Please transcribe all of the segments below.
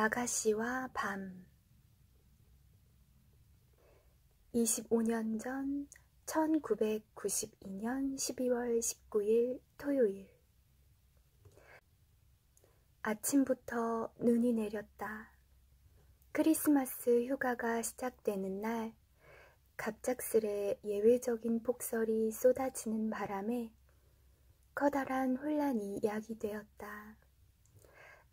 아가씨와 밤. 25년 전 1992년 12월 19일 토요일. 아침부터 눈이 내렸다. 크리스마스 휴가가 시작되는 날, 갑작스레 예외적인 폭설이 쏟아지는 바람에 커다란 혼란이 야기되었다.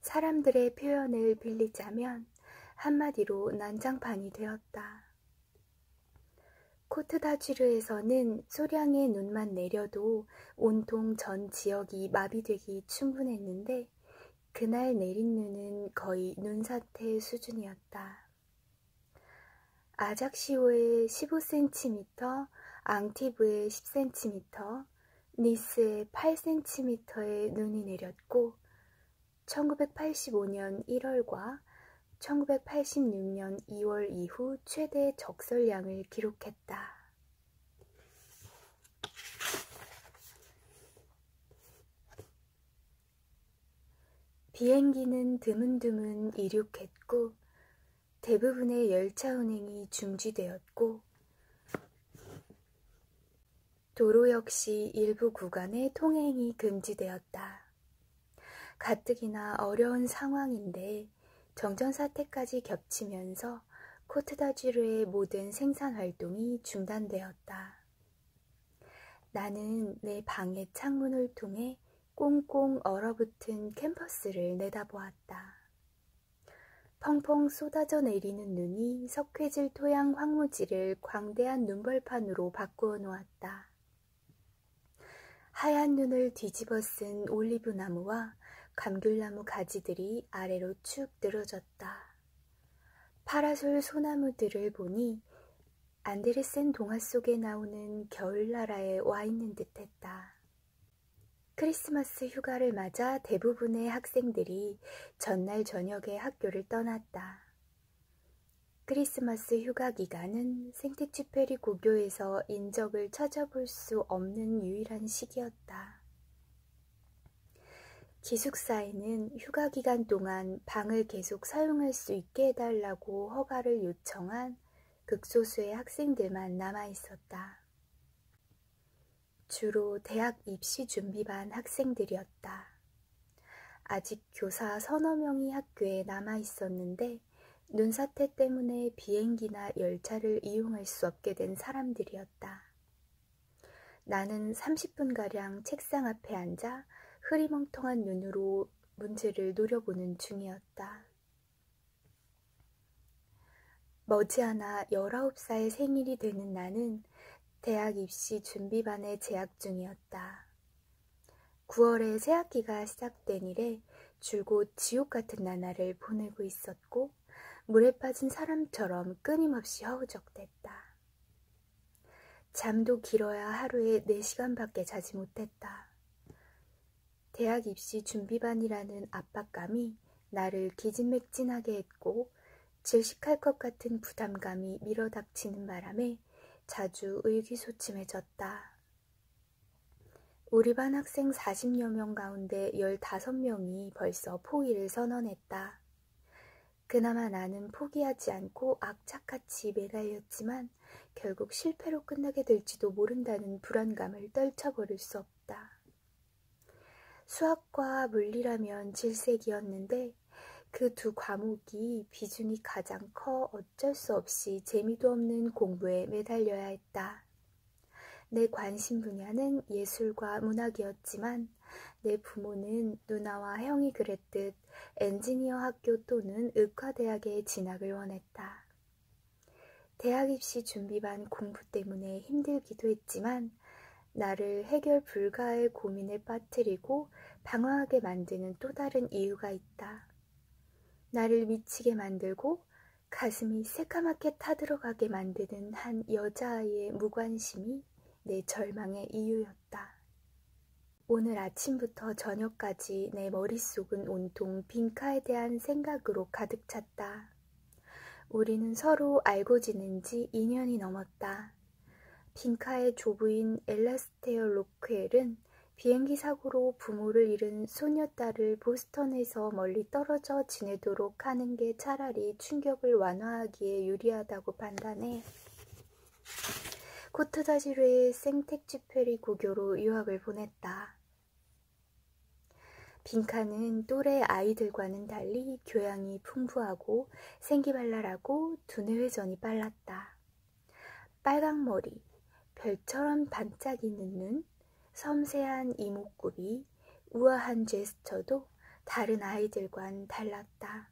사람들의 표현을 빌리자면 한마디로 난장판이 되었다. 코트다쥐르에서는 소량의 눈만 내려도 온통 전 지역이 마비되기 충분했는데 그날 내린 눈은 거의 눈사태 수준이었다. 아작시오에 15cm, 앙티브에 10cm, 니스에 8cm의 눈이 내렸고 1985년 1월과 1986년 2월 이후 최대 적설량을 기록했다. 비행기는 드문드문 이륙했고 대부분의 열차 운행이 중지되었고 도로 역시 일부 구간의 통행이 금지되었다. 가뜩이나 어려운 상황인데 정전사태까지 겹치면서 코트다쥐르의 모든 생산활동이 중단되었다. 나는 내 방의 창문을 통해 꽁꽁 얼어붙은 캠퍼스를 내다보았다. 펑펑 쏟아져 내리는 눈이 석회질 토양 황무지를 광대한 눈벌판으로 바꾸어 놓았다. 하얀 눈을 뒤집어 쓴 올리브나무와 감귤나무 가지들이 아래로 축 늘어졌다. 파라솔 소나무들을 보니 안데르센 동화 속에 나오는 겨울나라에 와 있는 듯했다. 크리스마스 휴가를 맞아 대부분의 학생들이 전날 저녁에 학교를 떠났다. 크리스마스 휴가 기간은 생트쥐페리 고교에서 인적을 찾아볼 수 없는 유일한 시기였다. 기숙사에는 휴가 기간 동안 방을 계속 사용할 수 있게 해달라고 허가를 요청한 극소수의 학생들만 남아있었다. 주로 대학 입시 준비반 학생들이었다. 아직 교사 서너 명이 학교에 남아있었는데 눈사태 때문에 비행기나 열차를 이용할 수 없게 된 사람들이었다. 나는 30분가량 책상 앞에 앉아 흐리멍텅한 눈으로 문제를 노려보는 중이었다. 머지않아 19살 생일이 되는 나는 대학 입시 준비반에 재학 중이었다. 9월에 새학기가 시작된 이래 줄곧 지옥 같은 나날을 보내고 있었고 물에 빠진 사람처럼 끊임없이 허우적댔다. 잠도 길어야 하루에 4시간밖에 자지 못했다. 대학 입시 준비반이라는 압박감이 나를 기진맥진하게 했고 질식할 것 같은 부담감이 밀어닥치는 바람에 자주 의기소침해졌다. 우리 반 학생 40여 명 가운데 15명이 벌써 포기를 선언했다. 그나마 나는 포기하지 않고 악착같이 매달렸지만 결국 실패로 끝나게 될지도 모른다는 불안감을 떨쳐버릴 수 없다. 수학과 물리라면 질색이었는데 그 두 과목이 비중이 가장 커 어쩔 수 없이 재미도 없는 공부에 매달려야 했다. 내 관심 분야는 예술과 문학이었지만 내 부모는 누나와 형이 그랬듯 엔지니어 학교 또는 의과대학에 진학을 원했다. 대학 입시 준비반 공부 때문에 힘들기도 했지만 나를 해결 불가의 고민에 빠뜨리고 방황하게 만드는 또 다른 이유가 있다. 나를 미치게 만들고 가슴이 새까맣게 타들어가게 만드는 한 여자아이의 무관심이 내 절망의 이유였다. 오늘 아침부터 저녁까지 내 머릿속은 온통 빈카에 대한 생각으로 가득 찼다. 우리는 서로 알고 지낸 지 2년이 넘었다. 빈카의 조부인 엘라스테어 로크웰은 비행기 사고로 부모를 잃은 소녀딸을 보스턴에서 멀리 떨어져 지내도록 하는 게 차라리 충격을 완화하기에 유리하다고 판단해 코트다지르의 생텍쥐페리 고교로 유학을 보냈다. 빈카는 또래 아이들과는 달리 교양이 풍부하고 생기발랄하고 두뇌 회전이 빨랐다. 빨강머리, 별처럼 반짝이는 눈, 섬세한 이목구비, 우아한 제스처도 다른 아이들과는 달랐다.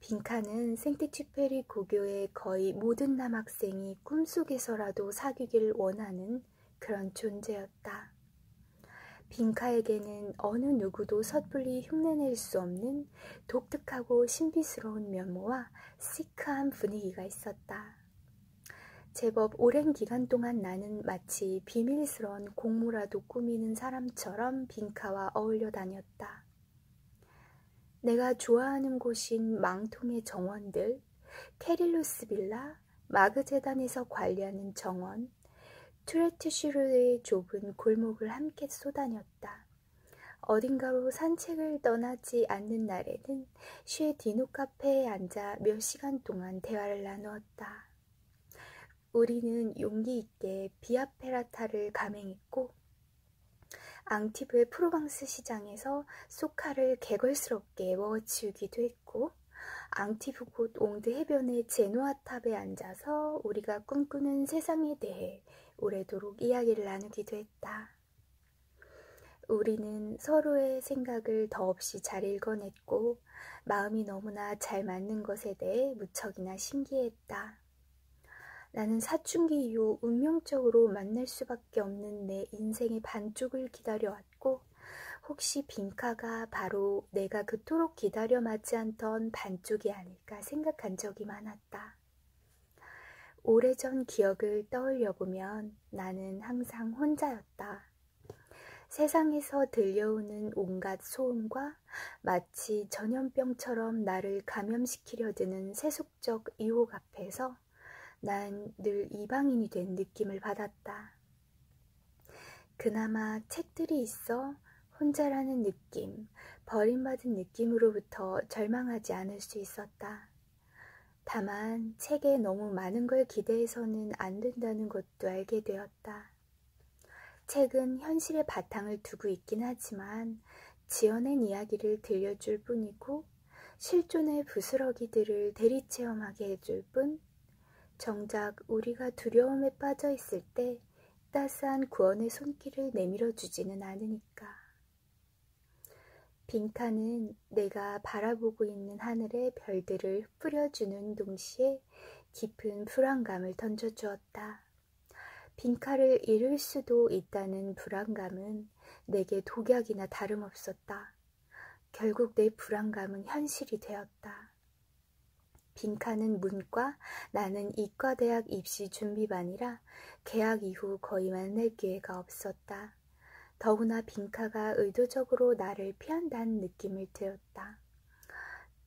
빈카는 생텍쥐페리 고교의 거의 모든 남학생이 꿈속에서라도 사귀길 원하는 그런 존재였다. 빈카에게는 어느 누구도 섣불리 흉내낼 수 없는 독특하고 신비스러운 면모와 시크한 분위기가 있었다. 제법 오랜 기간 동안 나는 마치 비밀스러운 공모라도 꾸미는 사람처럼 빈카와 어울려 다녔다. 내가 좋아하는 곳인 망통의 정원들, 캐릴로스 빌라, 마그 재단에서 관리하는 정원, 투레트슈르의 좁은 골목을 함께 쏘다녔다. 어딘가로 산책을 떠나지 않는 날에는 쉐 디노 카페에 앉아 몇 시간 동안 대화를 나누었다. 우리는 용기 있게 비아페라타를 감행했고 앙티브의 프로방스 시장에서 소카를 개걸스럽게 먹어치우기도 했고 앙티브 곳 옹드 해변의 제노아탑에 앉아서 우리가 꿈꾸는 세상에 대해 오래도록 이야기를 나누기도 했다. 우리는 서로의 생각을 더없이 잘 읽어냈고 마음이 너무나 잘 맞는 것에 대해 무척이나 신기했다. 나는 사춘기 이후 운명적으로 만날 수밖에 없는 내 인생의 반쪽을 기다려왔고 혹시 빈카가 바로 내가 그토록 기다려 마지 않던 반쪽이 아닐까 생각한 적이 많았다. 오래전 기억을 떠올려보면 나는 항상 혼자였다. 세상에서 들려오는 온갖 소음과 마치 전염병처럼 나를 감염시키려 드는 세속적 유혹 앞에서 난 늘 이방인이 된 느낌을 받았다. 그나마 책들이 있어 혼자라는 느낌, 버림받은 느낌으로부터 절망하지 않을 수 있었다. 다만 책에 너무 많은 걸 기대해서는 안 된다는 것도 알게 되었다. 책은 현실의 바탕을 두고 있긴 하지만 지어낸 이야기를 들려줄 뿐이고 실존의 부스러기들을 대리체험하게 해줄 뿐 정작 우리가 두려움에 빠져 있을 때 따스한 구원의 손길을 내밀어 주지는 않으니까. 빈카는 내가 바라보고 있는 하늘의 별들을 흩뿌려주는 동시에 깊은 불안감을 던져주었다. 빈카를 잃을 수도 있다는 불안감은 내게 독약이나 다름없었다. 결국 내 불안감은 현실이 되었다. 빈카는 문과, 나는 이과대학 입시 준비반이라 개학 이후 거의 만날 기회가 없었다. 더구나 빈카가 의도적으로 나를 피한다는 느낌을 들었다.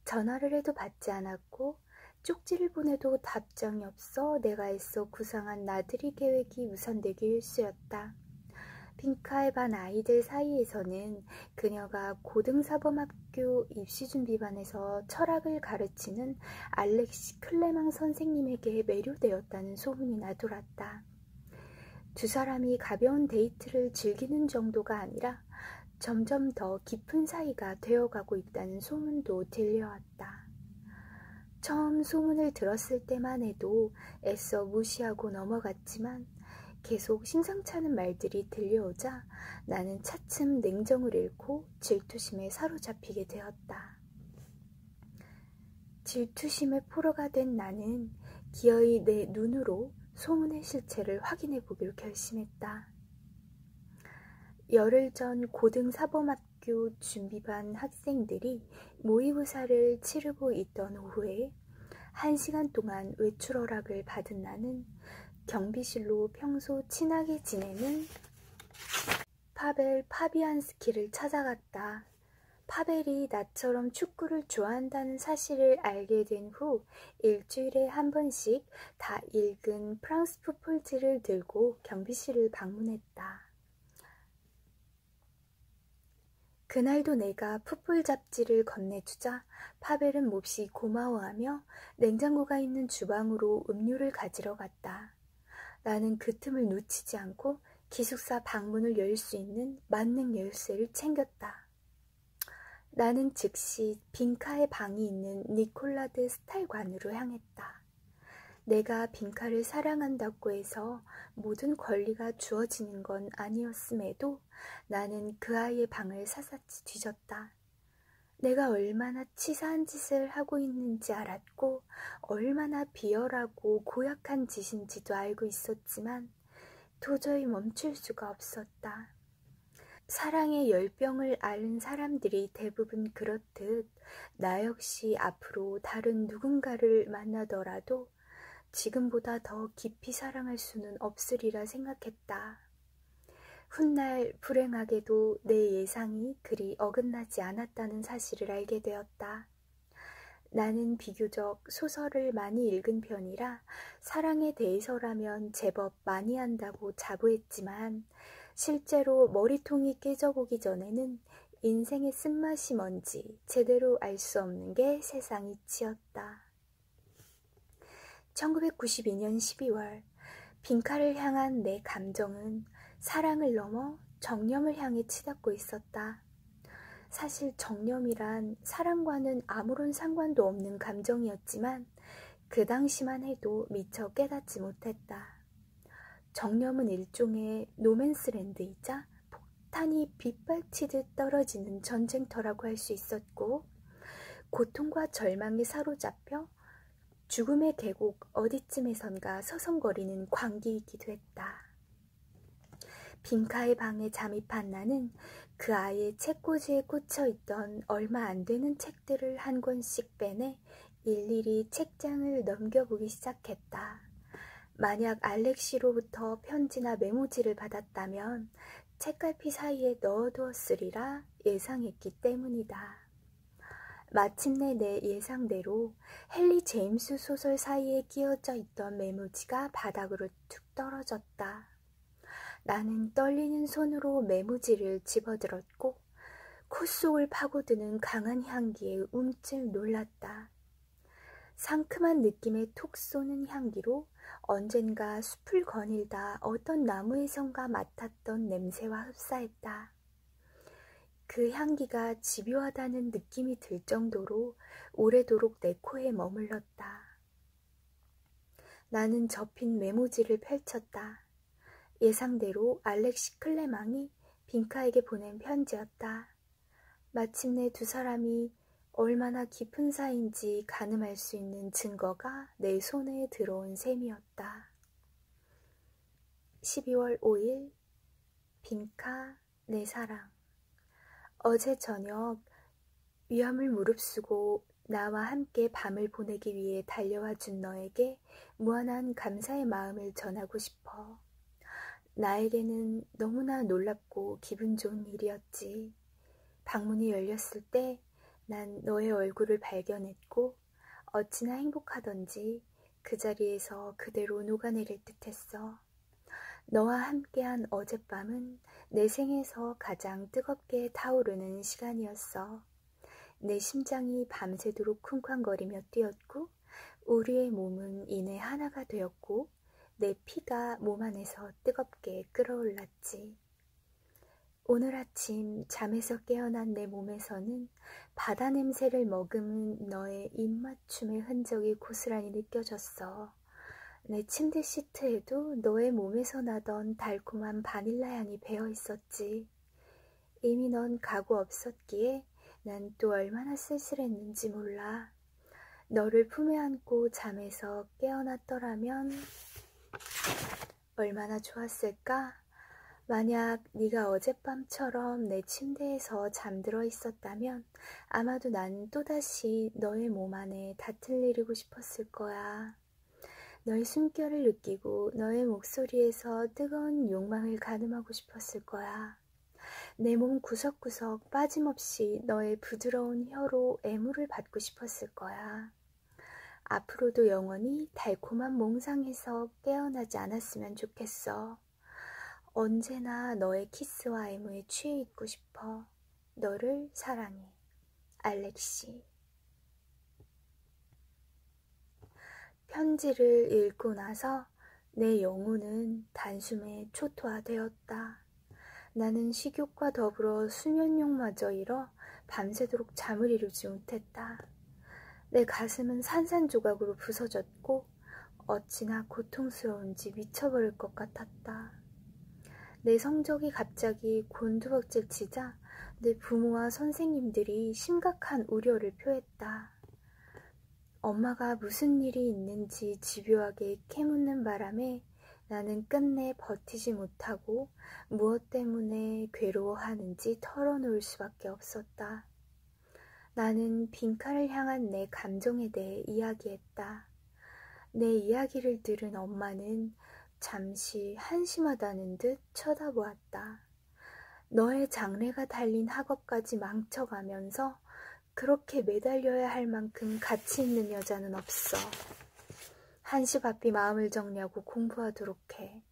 전화를 해도 받지 않았고 쪽지를 보내도 답장이 없어 내가 애써 구상한 나들이 계획이 무산되기 일쑤였다. 빈카의 반 아이들 사이에서는 그녀가 고등사범학교 입시준비반에서 철학을 가르치는 알렉시 클레망 선생님에게 매료되었다는 소문이 나돌았다. 두 사람이 가벼운 데이트를 즐기는 정도가 아니라 점점 더 깊은 사이가 되어가고 있다는 소문도 들려왔다. 처음 소문을 들었을 때만 해도 애써 무시하고 넘어갔지만 계속 심상치 않은 말들이 들려오자 나는 차츰 냉정을 잃고 질투심에 사로잡히게 되었다. 질투심의 포로가 된 나는 기어이 내 눈으로 소문의 실체를 확인해 보기로 결심했다. 열흘 전 고등사범학교 준비반 학생들이 모의고사를 치르고 있던 오후에 1시간 동안 외출 허락을 받은 나는 경비실로 평소 친하게 지내는 파벨 파비안스키를 찾아갔다. 파벨이 나처럼 축구를 좋아한다는 사실을 알게 된 후 일주일에 한 번씩 다 읽은 프랑스 푸폴즈를 들고 경비실을 방문했다. 그날도 내가 풋볼 잡지를 건네주자 파벨은 몹시 고마워하며 냉장고가 있는 주방으로 음료를 가지러 갔다. 나는 그 틈을 놓치지 않고 기숙사 방문을 열 수 있는 만능 열쇠를 챙겼다. 나는 즉시 빈카의 방이 있는 니콜라드 스탈관으로 향했다. 내가 빈카를 사랑한다고 해서 모든 권리가 주어지는 건 아니었음에도 나는 그 아이의 방을 샅샅이 뒤졌다. 내가 얼마나 치사한 짓을 하고 있는지 알았고 얼마나 비열하고 고약한 짓인지도 알고 있었지만 도저히 멈출 수가 없었다. 사랑의 열병을 앓은 사람들이 대부분 그렇듯 나 역시 앞으로 다른 누군가를 만나더라도 지금보다 더 깊이 사랑할 수는 없으리라 생각했다. 훗날 불행하게도 내 예상이 그리 어긋나지 않았다는 사실을 알게 되었다. 나는 비교적 소설을 많이 읽은 편이라 사랑에 대해서라면 제법 많이 한다고 자부했지만 실제로 머리통이 깨져보기 전에는 인생의 쓴맛이 뭔지 제대로 알 수 없는 게 세상 이치였다. 1992년 12월 빈카를 향한 내 감정은 사랑을 넘어 정념을 향해 치닫고 있었다. 사실 정념이란 사랑과는 아무런 상관도 없는 감정이었지만 그 당시만 해도 미처 깨닫지 못했다. 정념은 일종의 노맨스랜드이자 폭탄이 빗발치듯 떨어지는 전쟁터라고 할 수 있었고 고통과 절망에 사로잡혀 죽음의 계곡 어디쯤에선가 서성거리는 광기이기도 했다. 빈카의 방에 잠입한 나는 그 아이의 책꽂이에 꽂혀있던 얼마 안 되는 책들을 한 권씩 빼내 일일이 책장을 넘겨보기 시작했다. 만약 알렉시로부터 편지나 메모지를 받았다면 책갈피 사이에 넣어두었으리라 예상했기 때문이다. 마침내 내 예상대로 헨리 제임스 소설 사이에 끼어져 있던 메모지가 바닥으로 툭 떨어졌다. 나는 떨리는 손으로 메모지를 집어들었고 콧속을 파고드는 강한 향기에 움찔 놀랐다. 상큼한 느낌의 톡 쏘는 향기로 언젠가 숲을 거닐다 어떤 나무에선가 맡았던 냄새와 흡사했다. 그 향기가 집요하다는 느낌이 들 정도로 오래도록 내 코에 머물렀다. 나는 접힌 메모지를 펼쳤다. 예상대로 알렉시 클레망이 빈카에게 보낸 편지였다. 마침내 두 사람이 얼마나 깊은 사이인지 가늠할 수 있는 증거가 내 손에 들어온 셈이었다. 12월 5일 빈카 내 사랑. 어제 저녁 위험을 무릅쓰고 나와 함께 밤을 보내기 위해 달려와 준 너에게 무한한 감사의 마음을 전하고 싶어. 나에게는 너무나 놀랍고 기분 좋은 일이었지. 방문이 열렸을 때 난 너의 얼굴을 발견했고 어찌나 행복하던지 그 자리에서 그대로 녹아내릴 듯했어. 너와 함께한 어젯밤은 내 생에서 가장 뜨겁게 타오르는 시간이었어. 내 심장이 밤새도록 쿵쾅거리며 뛰었고 우리의 몸은 이내 하나가 되었고 내 피가 몸 안에서 뜨겁게 끓어올랐지. 오늘 아침 잠에서 깨어난 내 몸에서는 바다 냄새를 머금은 너의 입맞춤의 흔적이 고스란히 느껴졌어. 내 침대 시트에도 너의 몸에서 나던 달콤한 바닐라 향이 배어 있었지. 이미 넌 가고 없었기에 난 또 얼마나 쓸쓸했는지 몰라. 너를 품에 안고 잠에서 깨어났더라면 얼마나 좋았을까? 만약 네가 어젯밤처럼 내 침대에서 잠들어 있었다면 아마도 난 또다시 너의 몸 안에 다틀리고 싶었을 거야. 너의 숨결을 느끼고 너의 목소리에서 뜨거운 욕망을 가늠하고 싶었을 거야. 내 몸 구석구석 빠짐없이 너의 부드러운 혀로 애무를 받고 싶었을 거야. 앞으로도 영원히 달콤한 몽상에서 깨어나지 않았으면 좋겠어. 언제나 너의 키스와 애무에 취해 있고 싶어. 너를 사랑해. 알렉시. 편지를 읽고 나서 내 영혼은 단숨에 초토화되었다. 나는 식욕과 더불어 수면욕마저 잃어 밤새도록 잠을 이루지 못했다. 내 가슴은 산산조각으로 부서졌고 어찌나 고통스러운지 미쳐버릴 것 같았다. 내 성적이 갑자기 곤두박질 치자 내 부모와 선생님들이 심각한 우려를 표했다. 엄마가 무슨 일이 있는지 집요하게 캐묻는 바람에 나는 끝내 버티지 못하고 무엇 때문에 괴로워하는지 털어놓을 수밖에 없었다. 나는 빈칸을 향한 내 감정에 대해 이야기했다. 내 이야기를 들은 엄마는 잠시 한심하다는 듯 쳐다보았다. 너의 장래가 달린 학업까지 망쳐가면서 그렇게 매달려야 할 만큼 가치 있는 여자는 없어. 한시바삐 마음을 정리하고 공부하도록 해.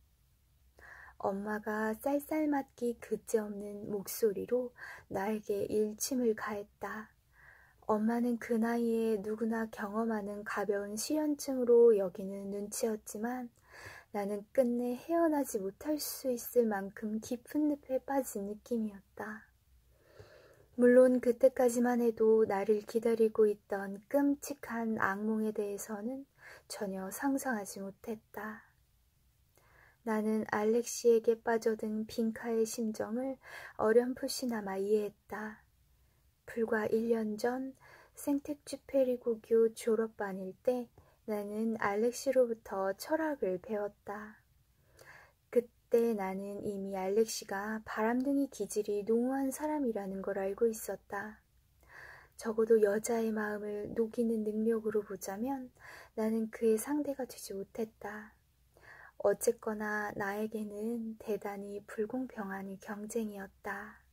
엄마가 쌀쌀맞기 그지없는 목소리로 나에게 일침을 가했다. 엄마는 그 나이에 누구나 경험하는 가벼운 실연증으로 여기는 눈치였지만 나는 끝내 헤어나지 못할 수 있을 만큼 깊은 늪에 빠진 느낌이었다. 물론 그때까지만 해도 나를 기다리고 있던 끔찍한 악몽에 대해서는 전혀 상상하지 못했다. 나는 알렉시에게 빠져든 빈카의 심정을 어렴풋이나마 이해했다. 불과 1년 전 생텍쥐페리고교 졸업반일 때 나는 알렉시로부터 철학을 배웠다. 그때 나는 이미 알렉시가 바람둥이 기질이 농후한 사람이라는 걸 알고 있었다. 적어도 여자의 마음을 녹이는 능력으로 보자면 나는 그의 상대가 되지 못했다. 어쨌거나 나에게는 대단히 불공평한 경쟁이었다.